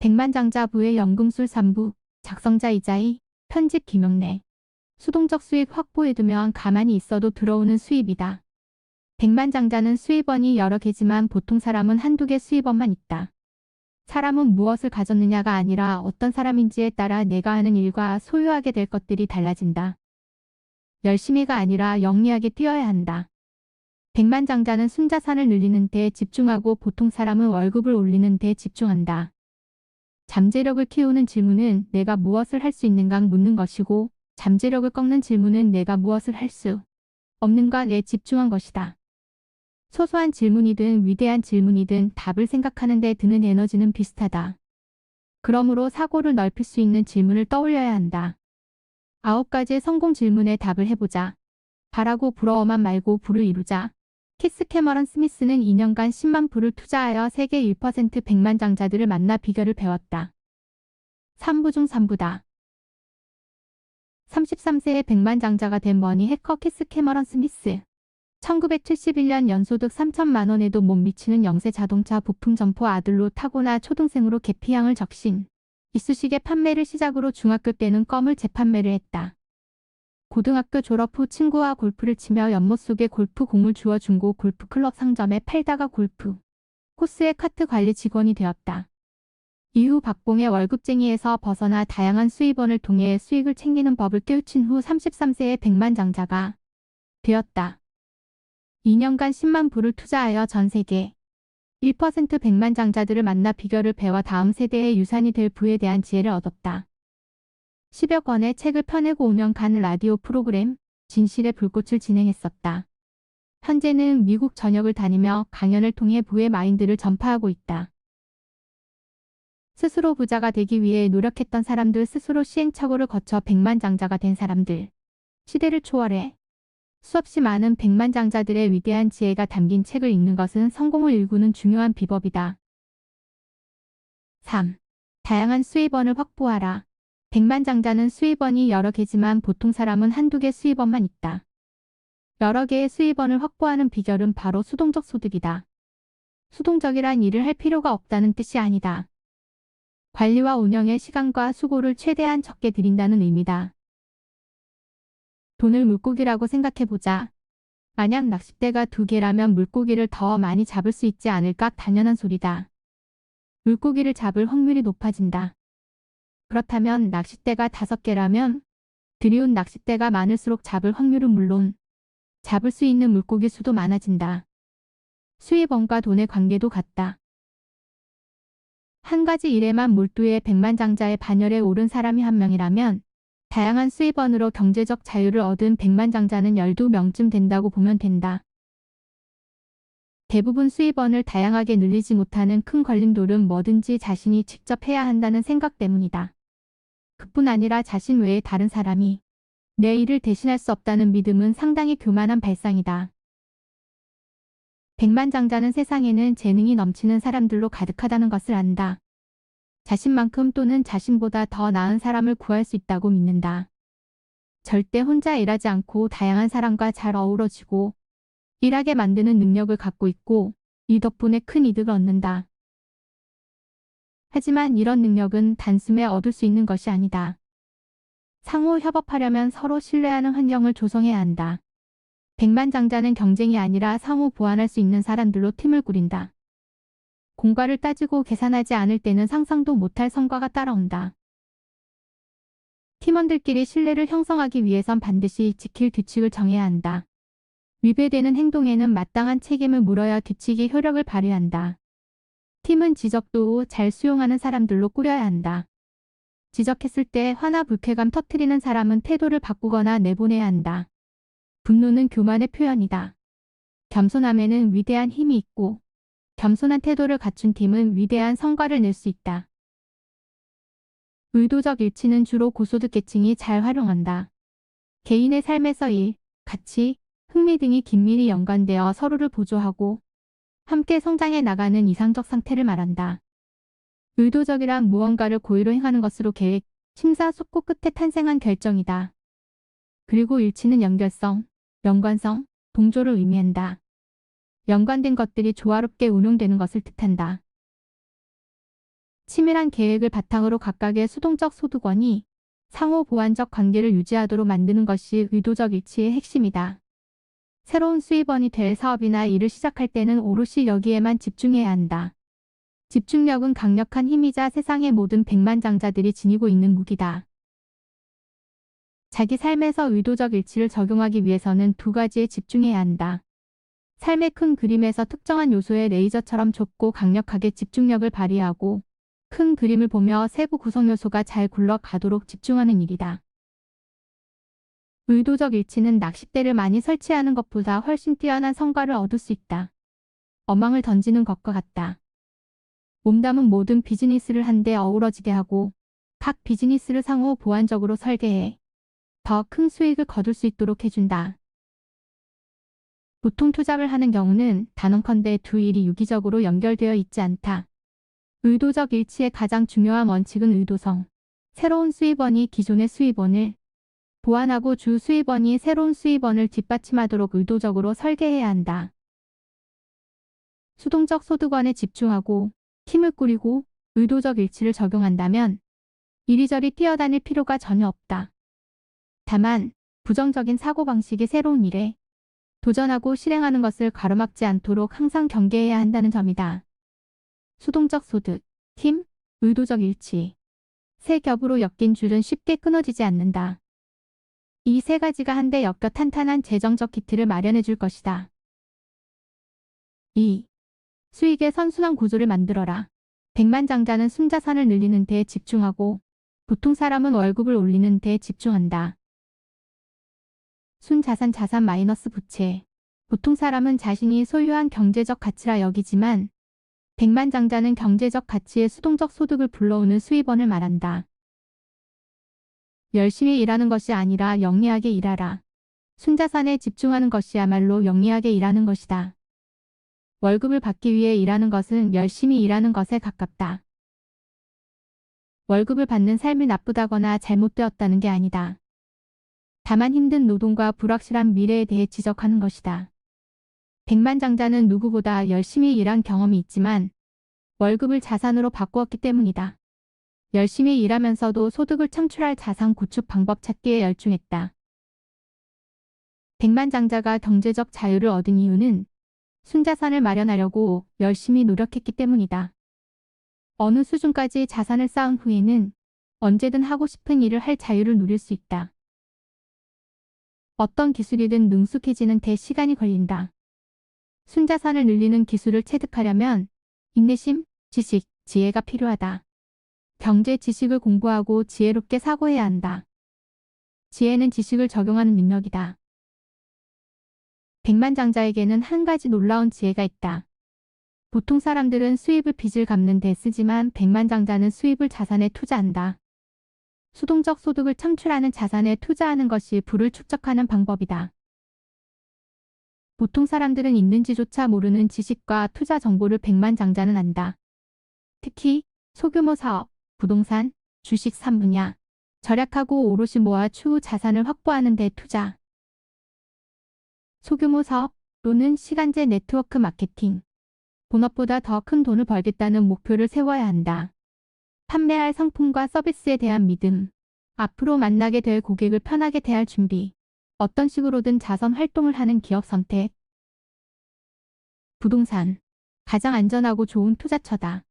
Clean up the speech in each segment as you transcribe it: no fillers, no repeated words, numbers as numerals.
백만장자부의 연금술 3부, 작성자 이자희, 편집 김영래. 수동적 수익 확보해두면 가만히 있어도 들어오는 수입이다. 백만장자는 수입원이 여러 개지만 보통 사람은 한두 개 수입원만 있다. 사람은 무엇을 가졌느냐가 아니라 어떤 사람인지에 따라 내가 하는 일과 소유하게 될 것들이 달라진다. 열심히가 아니라 영리하게 뛰어야 한다. 백만장자는 순자산을 늘리는 데 집중하고 보통 사람은 월급을 올리는 데 집중한다. 잠재력을 키우는 질문은 내가 무엇을 할 수 있는가 묻는 것이고, 잠재력을 꺾는 질문은 내가 무엇을 할 수 없는가에 집중한 것이다. 소소한 질문이든 위대한 질문이든 답을 생각하는 데 드는 에너지는 비슷하다. 그러므로 사고를 넓힐 수 있는 질문을 떠올려야 한다. 9가지의 성공 질문에 답을 해보자. 바라고 부러워만 말고 부를 이루자. 키스 캐머런 스미스는 2년간 10만 불을 투자하여 세계 1% 백만장자들을 만나 비결을 배웠다. 3부 중 3부다. 33세의 백만장자가 된 머니 해커 키스 캐머런 스미스. 1971년 연소득 3천만 원에도 못 미치는 영세 자동차 부품 점포 아들로 타고나 초등생으로 계피향을 적신. 이쑤시개 판매를 시작으로 중학교 때는 껌을 재판매를 했다. 고등학교 졸업 후 친구와 골프를 치며 연못 속에 골프 공을 주워 중고 골프클럽 상점에 팔다가 골프 코스의 카트 관리 직원이 되었다. 이후 박봉의 월급쟁이에서 벗어나 다양한 수입원을 통해 수익을 챙기는 법을 깨우친 후 33세의 백만장자가 되었다. 2년간 10만 불을 투자하여 전 세계 1% 백만장자들을 만나 비결을 배워 다음 세대의 유산이 될 부에 대한 지혜를 얻었다. 10여 권의 책을 펴내고 5년간 라디오 프로그램 진실의 불꽃을 진행했었다. 현재는 미국 전역을 다니며 강연을 통해 부의 마인드를 전파하고 있다. 스스로 부자가 되기 위해 노력했던 사람들, 스스로 시행착오를 거쳐 백만장자가 된 사람들. 시대를 초월해 수없이 많은 백만장자들의 위대한 지혜가 담긴 책을 읽는 것은 성공을 일구는 중요한 비법이다. 3. 다양한 수입원을 확보하라. 백만장자는 수입원이 여러 개지만 보통 사람은 한두 개 수입원만 있다. 여러 개의 수입원을 확보하는 비결은 바로 수동적 소득이다. 수동적이란 일을 할 필요가 없다는 뜻이 아니다. 관리와 운영의 시간과 수고를 최대한 적게 들인다는 의미다. 돈을 물고기라고 생각해보자. 만약 낚싯대가 2개라면 물고기를 더 많이 잡을 수 있지 않을까? 당연한 소리다. 물고기를 잡을 확률이 높아진다. 그렇다면 낚싯대가 5개라면 들이온 낚싯대가 많을수록 잡을 확률은 물론 잡을 수 있는 물고기 수도 많아진다. 수입원과 돈의 관계도 같다. 한 가지 일에만 몰두해 백만장자의 반열에 오른 사람이 한 명이라면 다양한 수입원으로 경제적 자유를 얻은 백만장자는 12명쯤 된다고 보면 된다. 대부분 수입원을 다양하게 늘리지 못하는 큰 걸림돌은 뭐든지 자신이 직접 해야 한다는 생각 때문이다. 그뿐 아니라 자신 외에 다른 사람이 내 일을 대신할 수 없다는 믿음은 상당히 교만한 발상이다. 백만장자는 세상에는 재능이 넘치는 사람들로 가득하다는 것을 안다. 자신만큼 또는 자신보다 더 나은 사람을 구할 수 있다고 믿는다. 절대 혼자 일하지 않고 다양한 사람과 잘 어우러지고 일하게 만드는 능력을 갖고 있고 이 덕분에 큰 이득을 얻는다. 하지만 이런 능력은 단숨에 얻을 수 있는 것이 아니다. 상호 협업하려면 서로 신뢰하는 환경을 조성해야 한다. 백만장자는 경쟁이 아니라 상호 보완할 수 있는 사람들로 팀을 꾸린다. 공과를 따지고 계산하지 않을 때는 상상도 못할 성과가 따라온다. 팀원들끼리 신뢰를 형성하기 위해선 반드시 지킬 규칙을 정해야 한다. 위배되는 행동에는 마땅한 책임을 물어야 규칙이 효력을 발휘한다. 팀은 지적도 잘 수용하는 사람들로 꾸려야 한다. 지적했을 때 화나 불쾌감 터뜨리는 사람은 태도를 바꾸거나 내보내야 한다. 분노는 교만의 표현이다. 겸손함에는 위대한 힘이 있고 겸손한 태도를 갖춘 팀은 위대한 성과를 낼 수 있다. 의도적 일치는 주로 고소득 계층이 잘 활용한다. 개인의 삶에서 일, 가치, 흥미 등이 긴밀히 연관되어 서로를 보조하고 함께 성장해 나가는 이상적 상태를 말한다. 의도적이란 무언가를 고의로 행하는 것으로 계획, 심사숙고 끝에 탄생한 결정이다. 그리고 일치는 연결성, 연관성, 동조를 의미한다. 연관된 것들이 조화롭게 운용되는 것을 뜻한다. 치밀한 계획을 바탕으로 각각의 수동적 소득원이 상호 보완적 관계를 유지하도록 만드는 것이 의도적 일치의 핵심이다. 새로운 수입원이 될 사업이나 일을 시작할 때는 오롯이 여기에만 집중해야 한다. 집중력은 강력한 힘이자 세상의 모든 백만장자들이 지니고 있는 무기다. 자기 삶에서 의도적 일치를 적용하기 위해서는 두 가지에 집중해야 한다. 삶의 큰 그림에서 특정한 요소에 레이저처럼 좁고 강력하게 집중력을 발휘하고 큰 그림을 보며 세부 구성 요소가 잘 굴러가도록 집중하는 일이다. 의도적 일치는 낚싯대를 많이 설치하는 것보다 훨씬 뛰어난 성과를 얻을 수 있다. 어망을 던지는 것과 같다. 몸담은 모든 비즈니스를 한데 어우러지게 하고 각 비즈니스를 상호 보완적으로 설계해 더 큰 수익을 거둘 수 있도록 해준다. 보통 투잡을 하는 경우는 단언컨대 두 일이 유기적으로 연결되어 있지 않다. 의도적 일치의 가장 중요한 원칙은 의도성. 새로운 수입원이 기존의 수입원을 보완하고 주 수입원이 새로운 수입원을 뒷받침하도록 의도적으로 설계해야 한다. 수동적 소득원에 집중하고 팀을 꾸리고 의도적 일치를 적용한다면 이리저리 뛰어다닐 필요가 전혀 없다. 다만 부정적인 사고방식이 새로운 일에 도전하고 실행하는 것을 가로막지 않도록 항상 경계해야 한다는 점이다. 수동적 소득, 팀, 의도적 일치. 세 겹으로 엮인 줄은 쉽게 끊어지지 않는다. 이 세 가지가 한데 엮여 탄탄한 재정적 기틀을 마련해 줄 것이다. 2. 수익의 선순환 구조를 만들어라. 백만장자는 순자산을 늘리는 데 집중하고 보통 사람은 월급을 올리는 데 집중한다. 순자산 자산 마이너스 부채. 보통 사람은 자신이 소유한 경제적 가치라 여기지만 백만장자는 경제적 가치의 수동적 소득을 불러오는 수입원을 말한다. 열심히 일하는 것이 아니라 영리하게 일하라. 순자산에 집중하는 것이야말로 영리하게 일하는 것이다. 월급을 받기 위해 일하는 것은 열심히 일하는 것에 가깝다. 월급을 받는 삶이 나쁘다거나 잘못되었다는 게 아니다. 다만 힘든 노동과 불확실한 미래에 대해 지적하는 것이다. 백만장자는 누구보다 열심히 일한 경험이 있지만 월급을 자산으로 바꾸었기 때문이다. 열심히 일하면서도 소득을 창출할 자산 구축 방법 찾기에 열중했다. 백만장자가 경제적 자유를 얻은 이유는 순자산을 마련하려고 열심히 노력했기 때문이다. 어느 수준까지 자산을 쌓은 후에는 언제든 하고 싶은 일을 할 자유를 누릴 수 있다. 어떤 기술이든 능숙해지는 데 시간이 걸린다. 순자산을 늘리는 기술을 체득하려면 인내심, 지식, 지혜가 필요하다. 경제 지식을 공부하고 지혜롭게 사고해야 한다. 지혜는 지식을 적용하는 능력이다. 백만장자에게는 한 가지 놀라운 지혜가 있다. 보통 사람들은 수입을 빚을 갚는 데 쓰지만 백만장자는 수입을 자산에 투자한다. 수동적 소득을 창출하는 자산에 투자하는 것이 부를 축적하는 방법이다. 보통 사람들은 있는지조차 모르는 지식과 투자 정보를 백만장자는 안다. 특히 소규모 사업, 부동산, 주식 3분야, 절약하고 오롯이 모아 추후 자산을 확보하는 데 투자. 소규모 사업 또는 시간제 네트워크 마케팅. 본업보다 더 큰 돈을 벌겠다는 목표를 세워야 한다. 판매할 상품과 서비스에 대한 믿음. 앞으로 만나게 될 고객을 편하게 대할 준비. 어떤 식으로든 자선 활동을 하는 기업 선택. 부동산. 가장 안전하고 좋은 투자처다.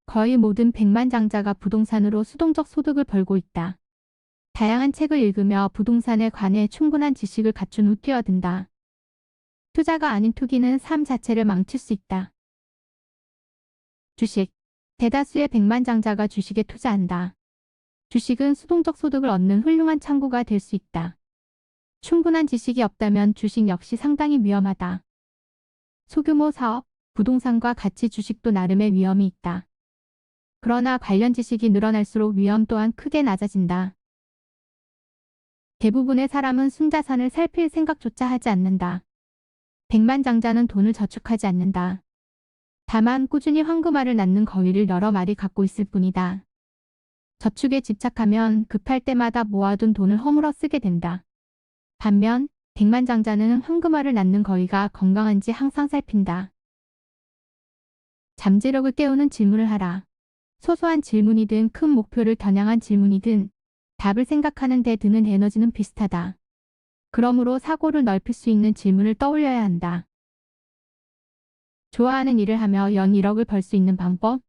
거의 모든 백만장자가 부동산으로 수동적 소득을 벌고 있다. 다양한 책을 읽으며 부동산에 관해 충분한 지식을 갖춘 후 뛰어든다. 투자가 아닌 투기는 삶 자체를 망칠 수 있다. 주식. 대다수의 백만장자가 주식에 투자한다. 주식은 수동적 소득을 얻는 훌륭한 창구가 될 수 있다. 충분한 지식이 없다면 주식 역시 상당히 위험하다. 소규모 사업, 부동산과 같이 주식도 나름의 위험이 있다. 그러나 관련 지식이 늘어날수록 위험 또한 크게 낮아진다. 대부분의 사람은 순자산을 살필 생각조차 하지 않는다. 백만장자는 돈을 저축하지 않는다. 다만 꾸준히 황금알을 낳는 거위를 여러 마리 갖고 있을 뿐이다. 저축에 집착하면 급할 때마다 모아둔 돈을 허물어 쓰게 된다. 반면 백만장자는 황금알을 낳는 거위가 건강한지 항상 살핀다. 잠재력을 깨우는 질문을 하라. 소소한 질문이든 큰 목표를 겨냥한 질문이든 답을 생각하는 데 드는 에너지는 비슷하다. 그러므로 사고를 넓힐 수 있는 질문을 떠올려야 한다. 좋아하는 일을 하며 연 1억을 벌 수 있는 방법?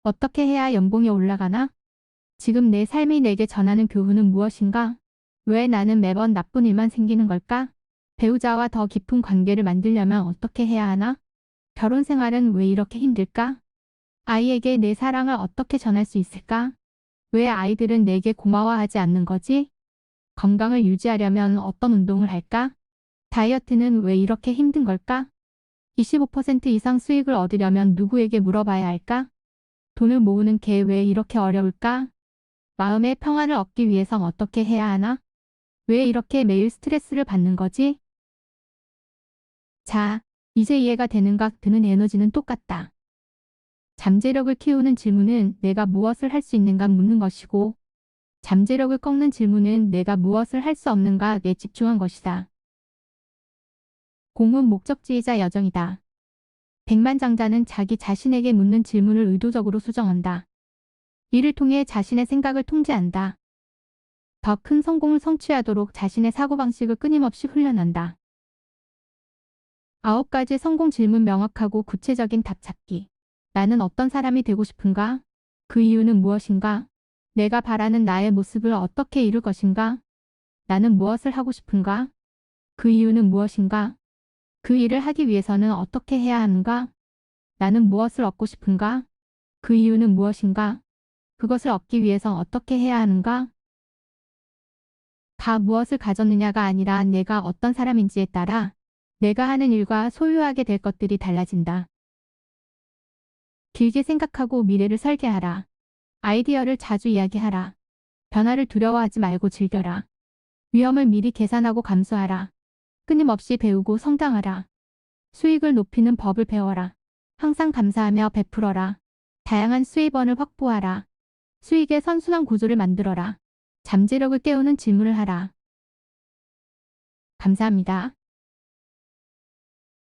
어떻게 해야 연봉이 올라가나? 지금 내 삶이 내게 전하는 교훈은 무엇인가? 왜 나는 매번 나쁜 일만 생기는 걸까? 배우자와 더 깊은 관계를 만들려면 어떻게 해야 하나? 결혼 생활은 왜 이렇게 힘들까? 아이에게 내 사랑을 어떻게 전할 수 있을까? 왜 아이들은 내게 고마워하지 않는 거지? 건강을 유지하려면 어떤 운동을 할까? 다이어트는 왜 이렇게 힘든 걸까? 25% 이상 수익을 얻으려면 누구에게 물어봐야 할까? 돈을 모으는 게 왜 이렇게 어려울까? 마음의 평안을 얻기 위해선 어떻게 해야 하나? 왜 이렇게 매일 스트레스를 받는 거지? 자, 이제 이해가 되는가? 드는 에너지는 똑같다. 잠재력을 키우는 질문은 내가 무엇을 할 수 있는가 묻는 것이고, 잠재력을 꺾는 질문은 내가 무엇을 할 수 없는가에 집중한 것이다. 공은 목적지이자 여정이다. 백만장자는 자기 자신에게 묻는 질문을 의도적으로 수정한다. 이를 통해 자신의 생각을 통제한다. 더 큰 성공을 성취하도록 자신의 사고방식을 끊임없이 훈련한다. 9가지 성공 질문 명확하고 구체적인 답 찾기. 나는 어떤 사람이 되고 싶은가? 그 이유는 무엇인가? 내가 바라는 나의 모습을 어떻게 이룰 것인가? 나는 무엇을 하고 싶은가? 그 이유는 무엇인가? 그 일을 하기 위해서는 어떻게 해야 하는가? 나는 무엇을 얻고 싶은가? 그 이유는 무엇인가? 그것을 얻기 위해서 어떻게 해야 하는가? 가 무엇을 가졌느냐가 아니라 내가 어떤 사람인지에 따라 내가 하는 일과 소유하게 될 것들이 달라진다. 길게 생각하고 미래를 설계하라. 아이디어를 자주 이야기하라. 변화를 두려워하지 말고 즐겨라. 위험을 미리 계산하고 감수하라. 끊임없이 배우고 성장하라. 수익을 높이는 법을 배워라. 항상 감사하며 베풀어라. 다양한 수입원을 확보하라. 수익의 선순환 구조를 만들어라. 잠재력을 깨우는 질문을 하라. 감사합니다.